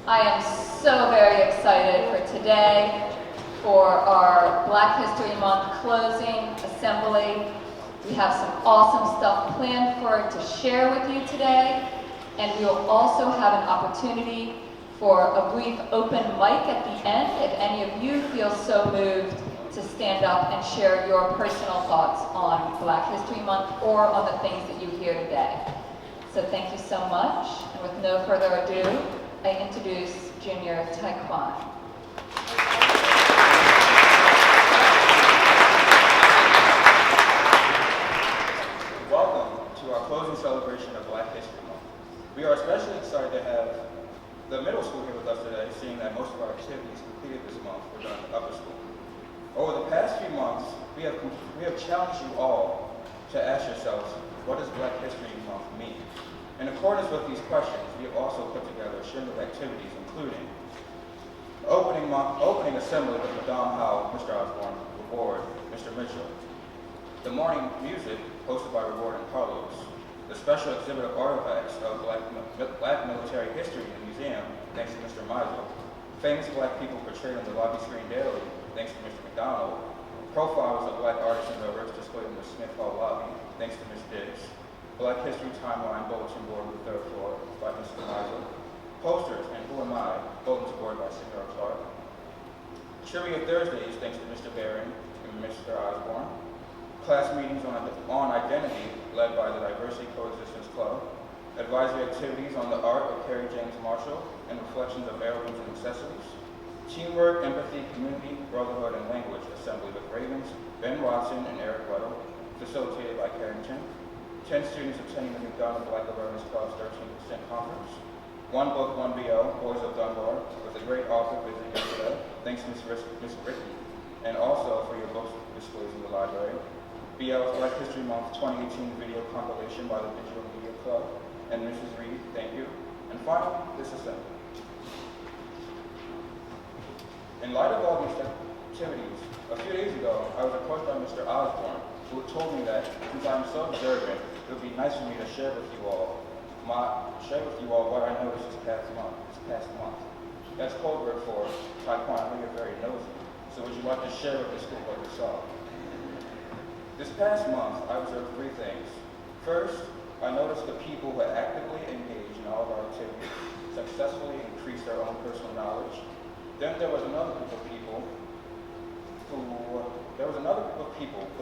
I am so very excited for today, for our Black History Month closing assembly. We have some awesome stuff planned to share with you today, and we will also have an opportunity for a brief open mic at the end if any of you feel so moved to stand up and share your personal thoughts on Black History Month or on the things that you hear today. So thank you so much, and with no further ado, I introduce Junior Taekwondo. Welcome to our closing celebration of Black History Month. We are especially excited to have the middle school here with us today, seeing that most of our activities completed this month were done in upper school. Over the past few months, we have challenged you all to ask yourselves, what does Black History Month mean? In accordance with these questions, we have also put together a string of activities, including opening assembly with Madame Howe, Mr. Osborne, Reward, Mr. Mitchell, the morning music hosted by Reward and Carlos, the special exhibit of artifacts of Black military history in the museum, thanks to Mr. Meisel, famous Black people portrayed on the lobby screen daily, thanks to Mr. McDonald, profiles of Black artists and their works displayed in the Smith Hall lobby, thanks to Ms. Diggs, Black History Timeline Bulletin Board on the third floor by Mr. Meisel, posters and Who Am I, bulletin board by Senora Clark, Trivia Thursdays thanks to Mr. Barron and Mr. Osborne, class meetings on identity led by the Diversity Coexistence Club, advisory activities on the art of Carrie James Marshall and reflections of heirlooms and accessories, teamwork, empathy, community, brotherhood, and language assembly with Ravens, Ben Watson, and Eric Weddle, facilitated by Carrington, 10 students attending the McDonald Black Awareness Club's 13% conference, One Book, One BL, Boys of Dunbar, with a great author visiting yesterday, thanks to Miss Ricky, and also for your books displays in the library, BL's Black History Month 2018 video compilation by the Digital Media Club, and Mrs. Reed, thank you, and finally, this assembly. In light of all these activities, a few days ago, I was approached by Mr. Osborne, who told me that since I'm so observant, it would be nice for me to share with you all what I noticed this past month. That's code word for Taekwondo. I know you're very nosy. So would you like to share with the school what you saw? This past month, I observed three things. First, I noticed the people who had actively engaged in all of our activities successfully increased their own personal knowledge. Then there was another group of people,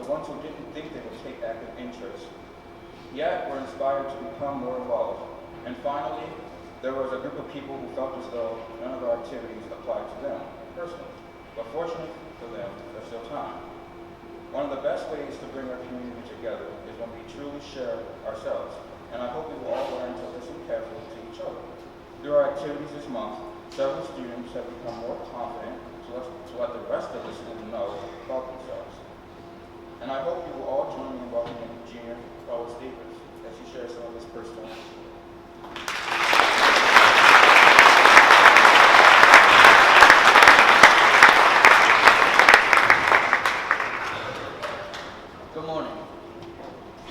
the ones who didn't think they would take active interest, yet were inspired to become more involved. And finally, there was a group of people who felt as though none of our activities applied to them personally. But fortunately for them, there's still time. One of the best ways to bring our community together is when we truly share ourselves, and I hope we will all learn to listen carefully to each other. Through our activities this month, several students have become more confident to let the rest of the school know about themselves. And I hope you will all join me in welcoming Junior Carlos Davis as he shares some of his personal. Good morning.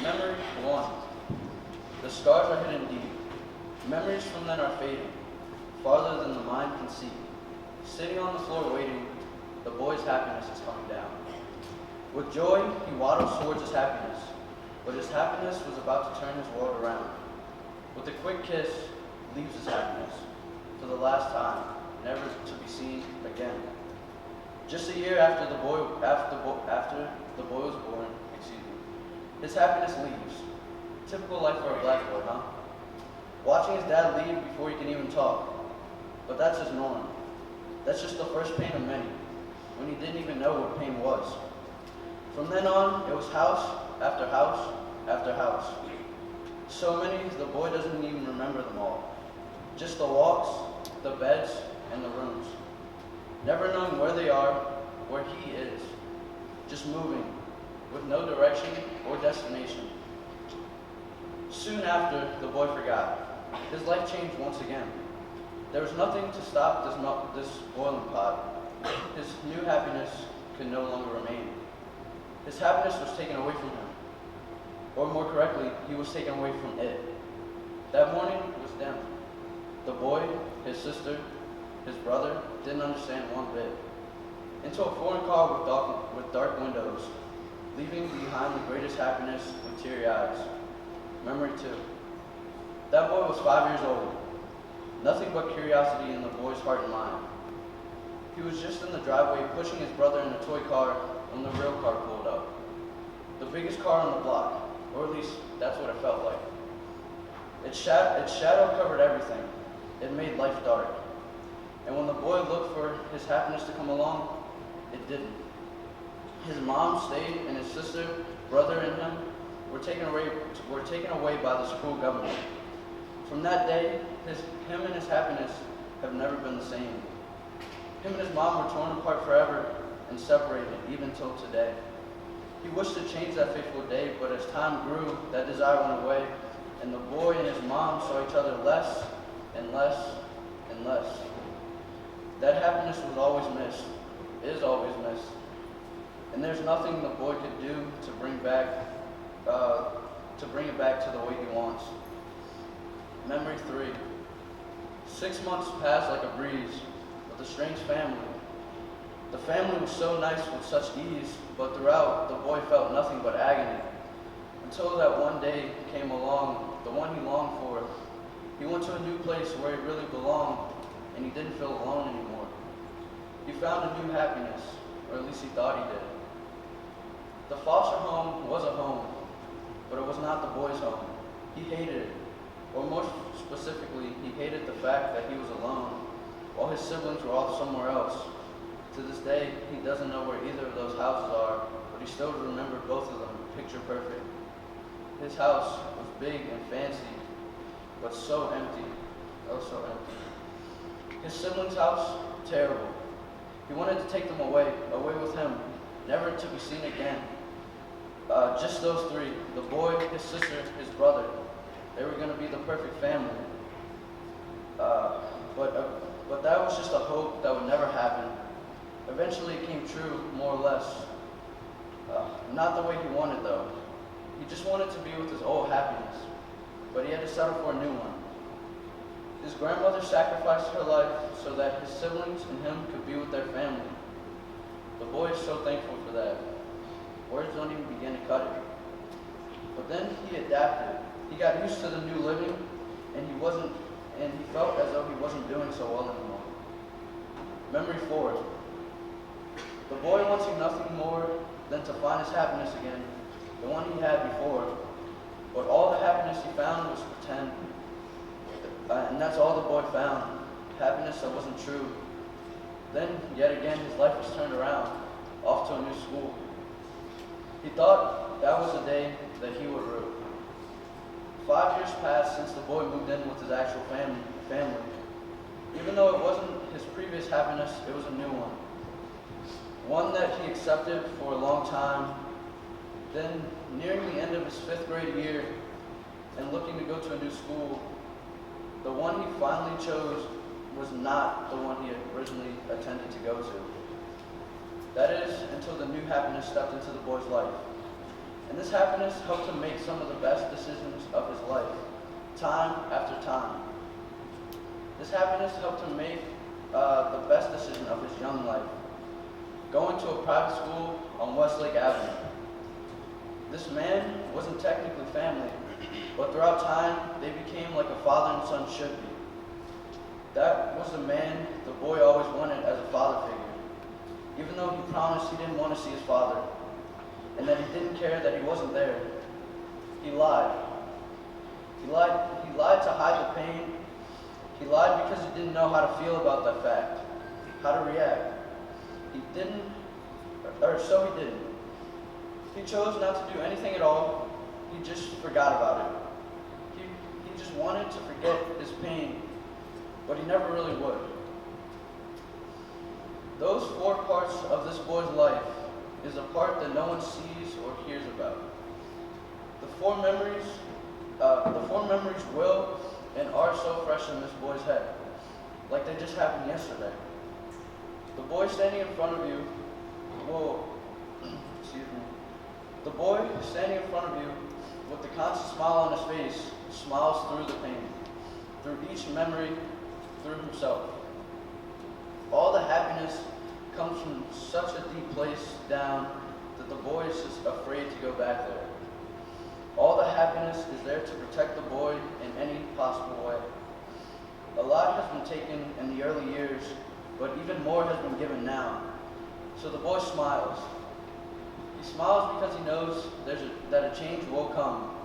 Memory 1. The scars are hidden deep. Memories from then are fading, farther than the mind can see. Sitting on the floor waiting, the boy's happiness is coming down. With joy, he waddles towards his happiness, but his happiness was about to turn his world around. With a quick kiss, leaves his happiness, for the last time, never to be seen again. Just a year after the boy was born, his happiness leaves. Typical life for a Black boy, huh? Watching his dad leave before he can even talk. But that's his norm. That's just the first pain of many, when he didn't even know what pain was. From then on, it was house after house after house. So many, the boy doesn't even remember them all. Just the walks, the beds, and the rooms. Never knowing where they are, where he is. Just moving, with no direction or destination. Soon after, the boy forgot. His life changed once again. There was nothing to stop this boiling pot. His new happiness could no longer remain. His happiness was taken away from him. Or more correctly, he was taken away from it. That morning was them. The boy, his sister, brother didn't understand one bit. Into a foreign car with dark windows, leaving behind the greatest happiness with teary eyes. Memory 2. That boy was 5 years old. Nothing but curiosity in the boy's heart and mind. He was just in the driveway pushing his brother in a toy car when the real car pulled up. The biggest car on the block, or at least that's what it felt like. Its shadow covered everything. It made life dark. And when the boy looked for his happiness to come along, it didn't. His mom stayed, and his sister, brother, and him were taken away by the school government. From that day, him and his happiness have never been the same. Him and his mom were torn apart forever and separated, even till today. He wished to change that fateful day, but as time grew, that desire went away, and the boy and his mom saw each other less and less and less. That happiness was always missed, is always missed, and there's nothing the boy could do to bring it back to the way he wants. Memory 3. 6 months passed like a breeze with a strange family. The family was so nice with such ease, but throughout the boy felt nothing but agony. Until that one day came along, the one he longed for. He went to a new place where he really belonged, and he didn't feel alone anymore. He found a new happiness, or at least he thought he did. The foster home was a home, but it was not the boy's home. He hated it, or more specifically, he hated the fact that he was alone, while his siblings were off somewhere else. To this day, he doesn't know where either of those houses are, but he still remembered both of them picture perfect. His house was big and fancy, but so empty, oh so empty. His siblings' house, terrible. He wanted to take them away with him, never to be seen again. Just those three, the boy, his sister, his brother. They were going to be the perfect family. But that was just a hope that would never happen. Eventually it came true, more or less. Not the way he wanted, though. He just wanted to be with his old happiness, but he had to settle for a new one. His grandmother sacrificed her life so that his siblings and him could be with their family. The boy is so thankful for that. Words don't even begin to cut it. But then he adapted. He got used to the new living, and he felt as though he wasn't doing so well anymore. Memory 4. The boy wanted nothing more than to find his happiness again, the one he had before. But all the happiness he found was pretend. And that's all the boy found, happiness that wasn't true. Then, yet again, his life was turned around, off to a new school. He thought that was the day that he would rue. 5 years passed since the boy moved in with his actual family. Even though it wasn't his previous happiness, it was a new one. One that he accepted for a long time. Then, nearing the end of his 5th grade year, and looking to go to a new school, the one he finally chose was not the one he had originally intended to go to. That is, until the new happiness stepped into the boy's life. And this happiness helped him make some of the best decisions of his life, time after time. This happiness helped him make the best decision of his young life, going to a private school on Westlake Avenue. This man wasn't technically family, but throughout time, they became like a father and son should be. That was the man the boy always wanted as a father figure, even though he promised he didn't want to see his father, and that he didn't care that he wasn't there. He lied. He lied to hide the pain. He lied because he didn't know how to feel about that fact, how to react. He didn't. He chose not to do anything at all. He just forgot about it. He just wanted to forget his pain, but he never really would. Those 4 parts of this boy's life is a part that no one sees or hears about. The four memories will and are so fresh in this boy's head, like they just happened yesterday. The boy standing in front of you The boy standing in front of you with the constant smile on his face smiles through the pain, through each memory, through himself. happiness comes from such a deep place down that the boy is just afraid to go back there. All the happiness is there to protect the boy in any possible way. A lot has been taken in the early years, but even more has been given now. So the boy smiles. He smiles because he knows that a change will come,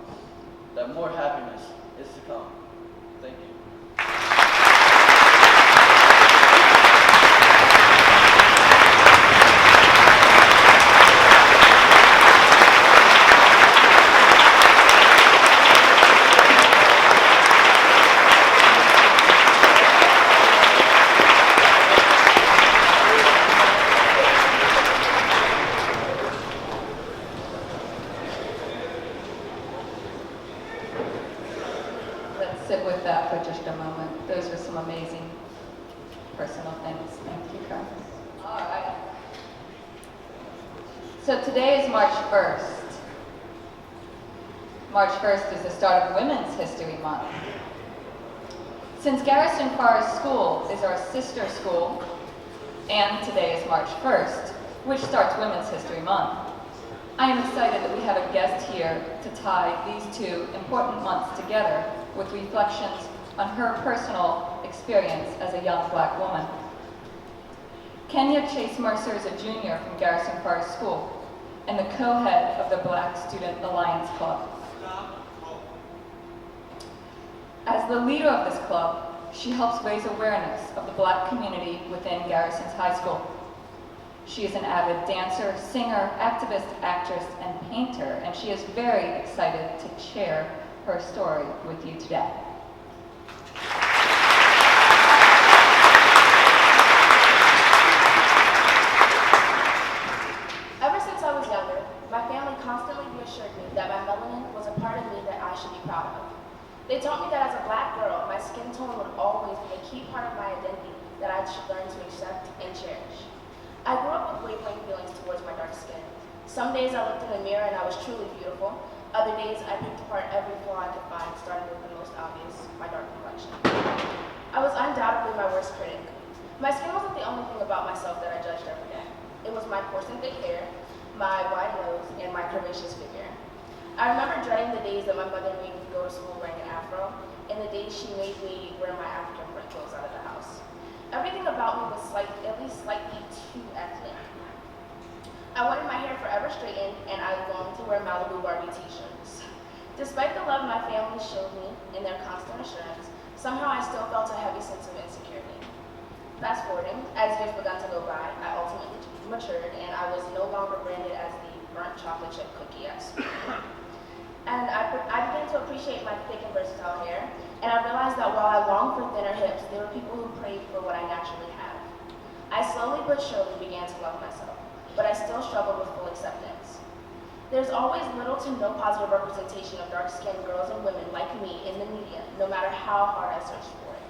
that more happiness is to come. Thank you. Sit with that for just a moment. Those were some amazing personal things. Thank you, Carmen. All right. So today is March 1st. March 1st is the start of Women's History Month. Since Garrison Forest School is our sister school, and today is March 1st, which starts Women's History Month, I am excited that we have a guest here to tie these two important months together with reflections on her personal experience as a young Black woman. Kenya Chase Mercer is a junior from Garrison Forest School and the co-head of the Black Student Alliance Club. As the leader of this club, she helps raise awareness of the Black community within Garrison's High School. She is an avid dancer, singer, activist, actress, and painter, and she is very excited to share her story with you today. Ever since I was younger, my family constantly reassured me that my melanin was a part of me that I should be proud of. They taught me that as a Black girl, my skin tone would always be a key part of my identity that I should learn to accept and cherish. I grew up with wavering feelings towards my dark skin. Some days I looked in the mirror and I was truly beautiful. Other days, I picked apart every flaw I could find, starting with the most obvious, my dark complexion. I was undoubtedly my worst critic. My skin wasn't the only thing about myself that I judged every day. It was my coarse and thick hair, my wide nose, and my curvaceous figure. I remember dreading the days that my mother made me go to school wearing an afro, and the days she made me wear my African print clothes out of the house. Everything about me was at least slightly too ethnic. I wanted my hair forever straightened, and I longed to wear Malibu Barbie t-shirts. Despite the love my family showed me and their constant assurance, somehow I still felt a heavy sense of insecurity. Fast forwarding, as years began to go by, I ultimately matured, and I was no longer branded as the burnt chocolate chip cookie at school. And I began to appreciate my thick and versatile hair, and I realized that while I longed for thinner hips, there were people who prayed for what I naturally have. I slowly but surely began to love myself, but I still struggled with full acceptance. There's always little to no positive representation of dark-skinned girls and women like me in the media, no matter how hard I searched for it.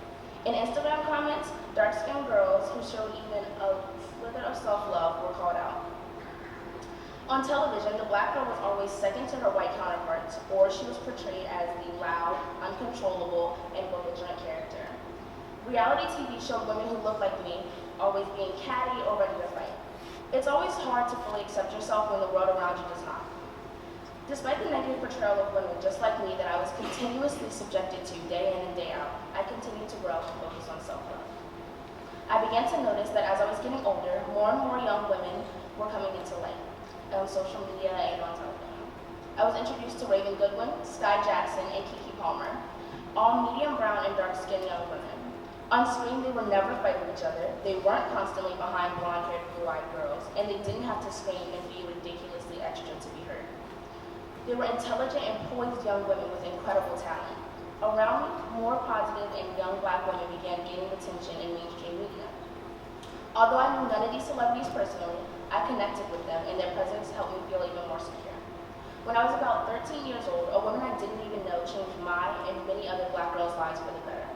In Instagram comments, dark-skinned girls who showed even a slither of self-love were called out. On television, the Black girl was always second to her white counterparts, or she was portrayed as the loud, uncontrollable, and belligerent character. Reality TV showed women who looked like me always being catty or ready to fight. It's always hard to fully accept yourself when the world around you does not. Despite the negative portrayal of women just like me that I was continuously subjected to day in and day out, I continued to grow and focus on self-love. I began to notice that as I was getting older, more and more young women were coming into light on social media and on television. I was introduced to Raven Goodwin, Sky Jackson, and Keke Palmer, all medium brown and dark-skinned young women. On screen, they were never fighting each other, they weren't constantly behind blonde-haired, blue-eyed girls, and they didn't have to scream and be ridiculously extra to be heard. They were intelligent and poised young women with incredible talent. Around me, more positive and young Black women began gaining attention in mainstream media. Although I knew none of these celebrities personally, I connected with them, and their presence helped me feel even more secure. When I was about 13 years old, a woman I didn't even know changed my and many other Black girls' lives for the better.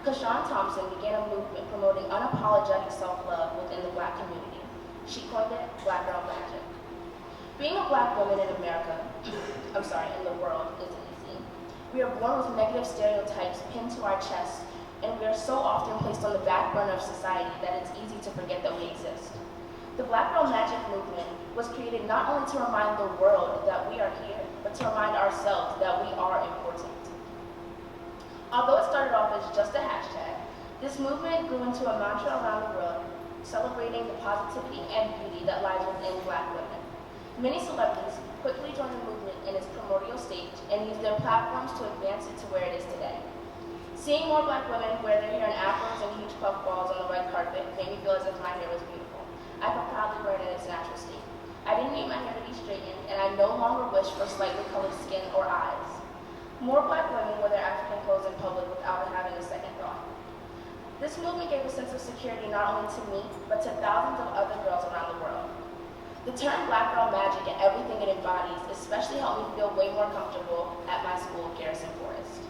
Kashawn Thompson began a movement promoting unapologetic self-love within the Black community. She coined it Black Girl Magic. Being a Black woman in America, in the world, isn't easy. We are born with negative stereotypes pinned to our chests and we are so often placed on the back burner of society that it's easy to forget that we exist. The Black Girl Magic movement was created not only to remind the world that we are here, but to remind ourselves that we are important. Although it started off as just a hashtag, this movement grew into a mantra around the world, celebrating the positivity and beauty that lies within Black women. Many celebrities quickly joined the movement in its primordial stage and used their platforms to advance it to where it is today. Seeing more Black women wear their hair in afros and huge puff balls on the red carpet made me feel as if my hair was beautiful. I could proudly wear it in its natural state. I didn't need my hair to be straightened, and I no longer wish for slightly colored skin or eyes. More Black women wear their African clothes in public without having a second thought. This movement gave a sense of security not only to me, but to thousands of other girls around the world. The term Black Girl Magic and everything it embodies especially helped me feel way more comfortable at my school, Garrison Forest.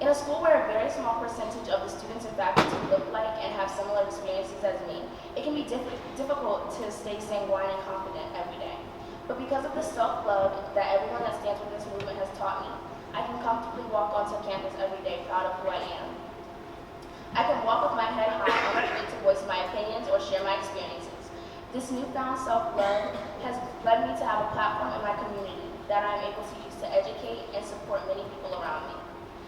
In a school where a very small percentage of the students and faculty look like and have similar experiences as me, it can be difficult to stay sanguine and confident every day. But because of the self-love that everyone that stands with this movement has taught me, I can comfortably walk onto campus every day proud of who I am. I can walk with my head high, unafraid to voice my opinions or share my experiences. This newfound self-love has led me to have a platform in my community that I am able to use to educate and support many people around me.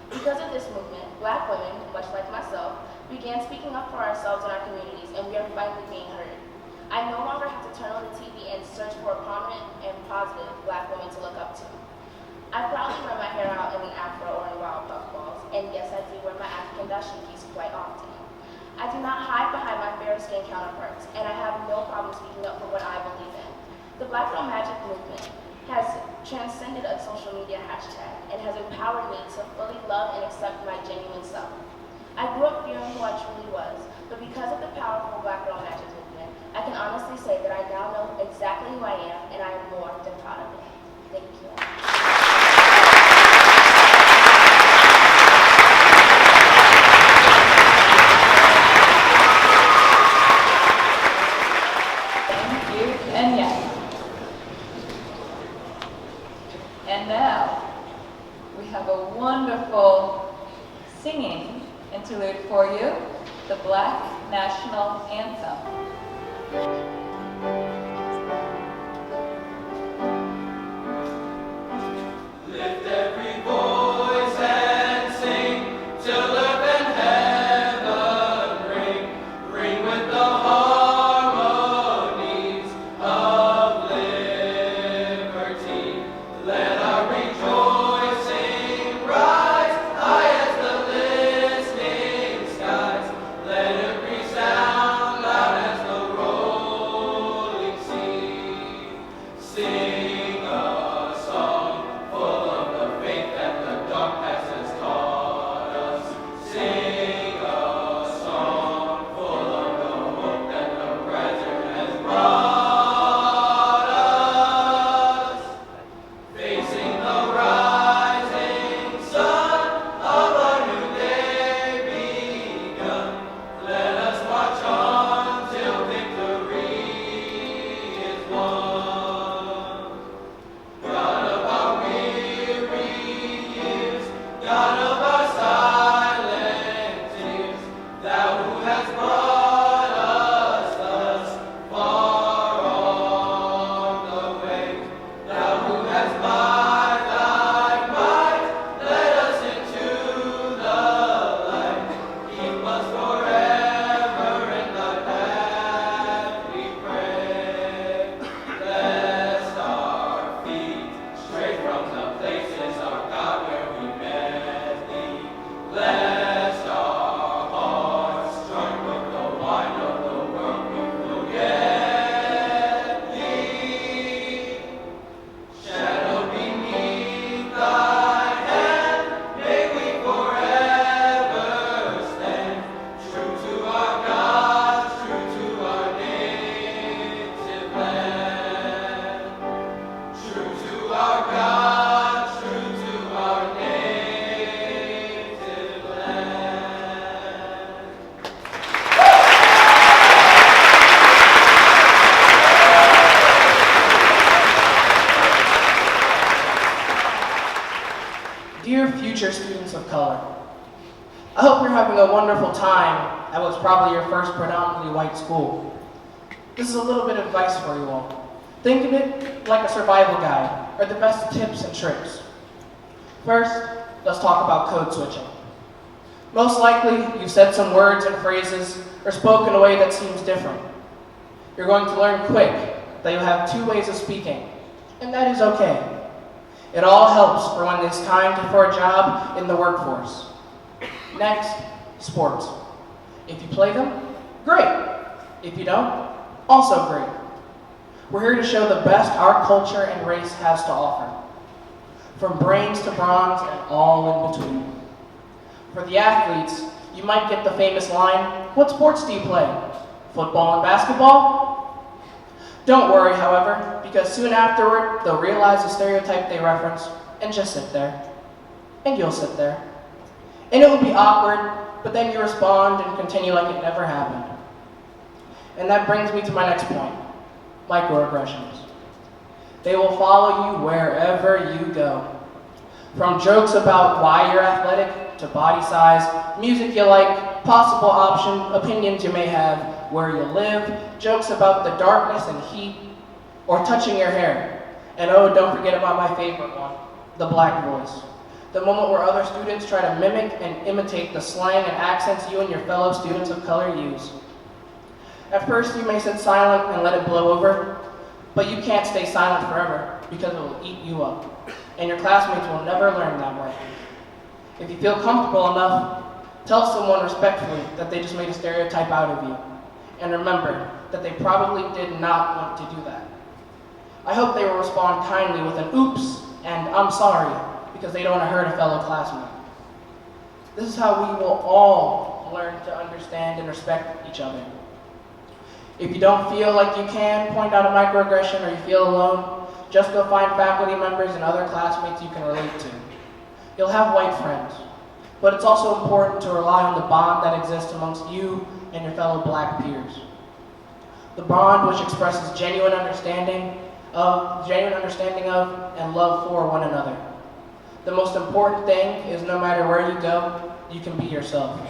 Because of this movement, Black women, much like myself, began speaking up for ourselves in our communities, and we are finally being heard. I no longer have to turn on the TV and search for a prominent and positive Black woman to look up to. I proudly wear my hair out in an afro or in wild puff balls, and yes, I do wear my African dashikis quite often. I do not hide behind my fair-skinned counterparts, and I have no problem speaking up for what I believe in. The Black Girl Magic movement has transcended a social media hashtag and has empowered me to fully love and accept my genuine self. I grew up fearing who I truly was, but because of the powerful Black Girl Magic movement, I can honestly say that I now know exactly who I am, and I am more than proud of it. Thank you. And now, we have a wonderful singing interlude for you, the Black National Anthem. Lift every voice and sing till earth and heaven ring, ring with the harmonies of liberty. Let our rejoicing rise high as the listening skies. Let it resound loud as the rolling sea. Sing a song full of the faith that the dark past has taught us. Sing a song full of the hope that the present has brought us. Facing the rising sun of a new day begun, let us march on till victory is won. God of our weary years, God of our silent tears, Thou who hast brought us thus far on the way, Thou who hast by Thy might led us into the light, keep us forever in Thy path, we pray. Bless our feet, straight from the places, our God, where we met Thee. Bless our hearts, drunk with the wine of the world, we will get Thee. Shadowed beneath Thy hand, may we forever stand, true to our God, true to our native land. True to our God, true to our native land. Dear future students of color, I hope you're having a wonderful time at what's probably your first predominantly white school. This is a little bit of advice for you all. Think of it like a survival guide, or the best tips and tricks. First, let's talk about code switching. Most likely, you've said some words and phrases, or spoken in a way that seems different. You're going to learn quick that you have two ways of speaking, and that is okay. It all helps for when it's time for a job in the workforce. Next, sports. If you play them, great. If you don't, also great. We're here to show the best our culture and race has to offer. From brains to bronze and all in between. For the athletes, you might get the famous line, "What sports do you play? Football and basketball?" Don't worry, however, because soon afterward, they'll realize the stereotype they reference and just sit there. And you'll sit there. And it will be awkward, but then you respond and continue like it never happened. And that brings me to my next point, microaggressions. They will follow you wherever you go. From jokes about why you're athletic, to body size, music you like, possible opinions you may have, where you live, jokes about the darkness and heat, or touching your hair. And oh, don't forget about my favorite one, the black voice. The moment where other students try to mimic and imitate the slang and accents you and your fellow students of color use. At first, you may sit silent and let it blow over, but you can't stay silent forever because it will eat you up, and your classmates will never learn that way. If you feel comfortable enough, tell someone respectfully that they just made a stereotype out of you, and remember that they probably did not want to do that. I hope they will respond kindly with an oops and I'm sorry, because they don't want to hurt a fellow classmate. This is how we will all learn to understand and respect each other. If you don't feel like you can point out a microaggression or you feel alone, just go find faculty members and other classmates you can relate to. You'll have white friends, but it's also important to rely on the bond that exists amongst you and your fellow black peers. The bond which expresses genuine understanding of and love for one another. The most important thing is no matter where you go, you can be yourself.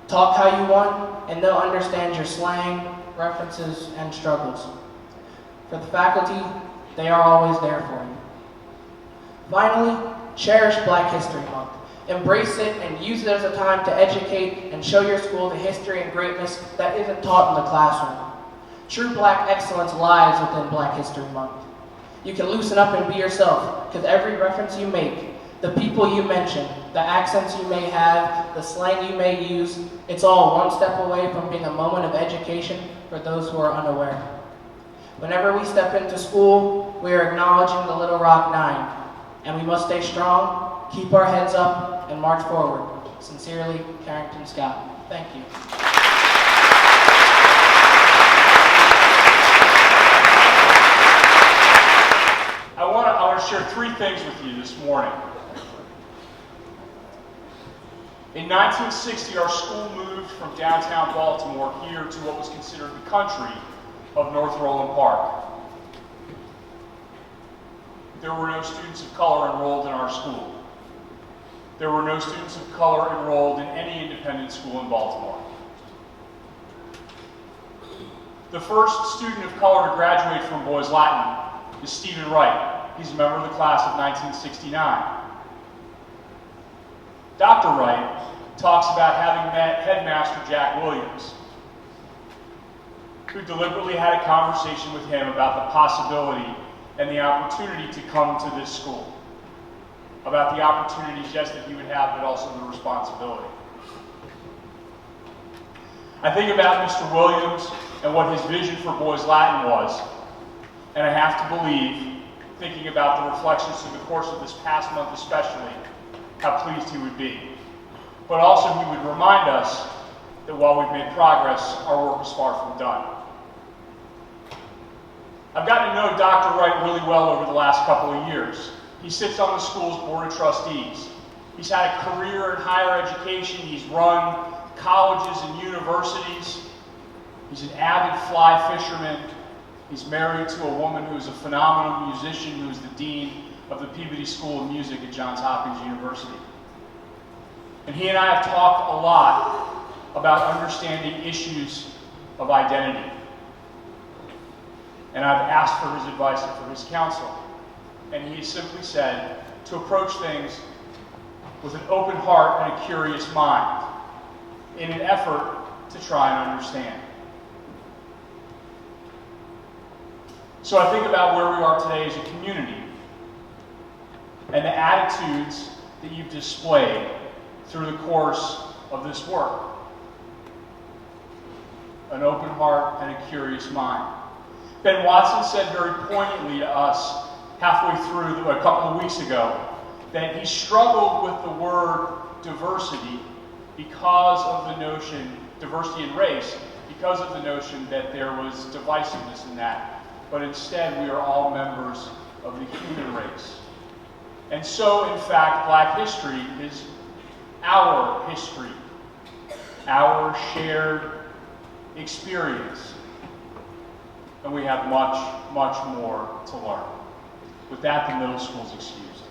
Talk how you want, and they'll understand your slang, references, and struggles. For the faculty, they are always there for you. Finally, cherish Black History Month. Embrace it and use it as a time to educate and show your school the history and greatness that isn't taught in the classroom. True Black excellence lies within Black History Month. You can loosen up and be yourself, because every reference you make, the people you mention, the accents you may have, the slang you may use, it's all one step away from being a moment of education for those who are unaware. Whenever we step into school, we are acknowledging the Little Rock Nine, and we must stay strong, keep our heads up, and march forward. Sincerely, Carrington Scott. Thank you. I want to share three things with you this morning. In 1960, our school moved from downtown Baltimore here to what was considered the country of North Roland Park. There were no students of color enrolled in our school. There were no students of color enrolled in any independent school in Baltimore. The first student of color to graduate from Boys Latin is Stephen Wright. He's a member of the class of 1969. Dr. Wright talks about having met Headmaster Jack Williams, who deliberately had a conversation with him about the possibility and the opportunity to come to this school, about the opportunities, yes, that he would have, but also the responsibility. I think about Mr. Williams and what his vision for Boys Latin was, and I have to believe, thinking about the reflections through the course of this past month especially, how pleased he would be. But also he would remind us that while we've made progress, our work is far from done. I've gotten to know Dr. Wright really well over the last couple of years. He sits on the school's board of trustees. He's had a career in higher education. He's run colleges and universities. He's an avid fly fisherman. He's married to a woman who is a phenomenal musician, who is the dean of the Peabody School of Music at Johns Hopkins University. And he and I have talked a lot about understanding issues of identity. And I've asked for his advice and for his counsel. And he simply said to approach things with an open heart and a curious mind in an effort to try and understand. So I think about where we are today as a community and the attitudes that you've displayed through the course of this work. An open heart and a curious mind. Ben Watson said very poignantly to us halfway through, a couple of weeks ago, that he struggled with the word diversity because of the notion, diversity in race, because of the notion that there was divisiveness in that. But instead, we are all members of the human race. And so, in fact, Black history is our history, our shared experience. And we have much, much more to learn. With that, the middle school is excused.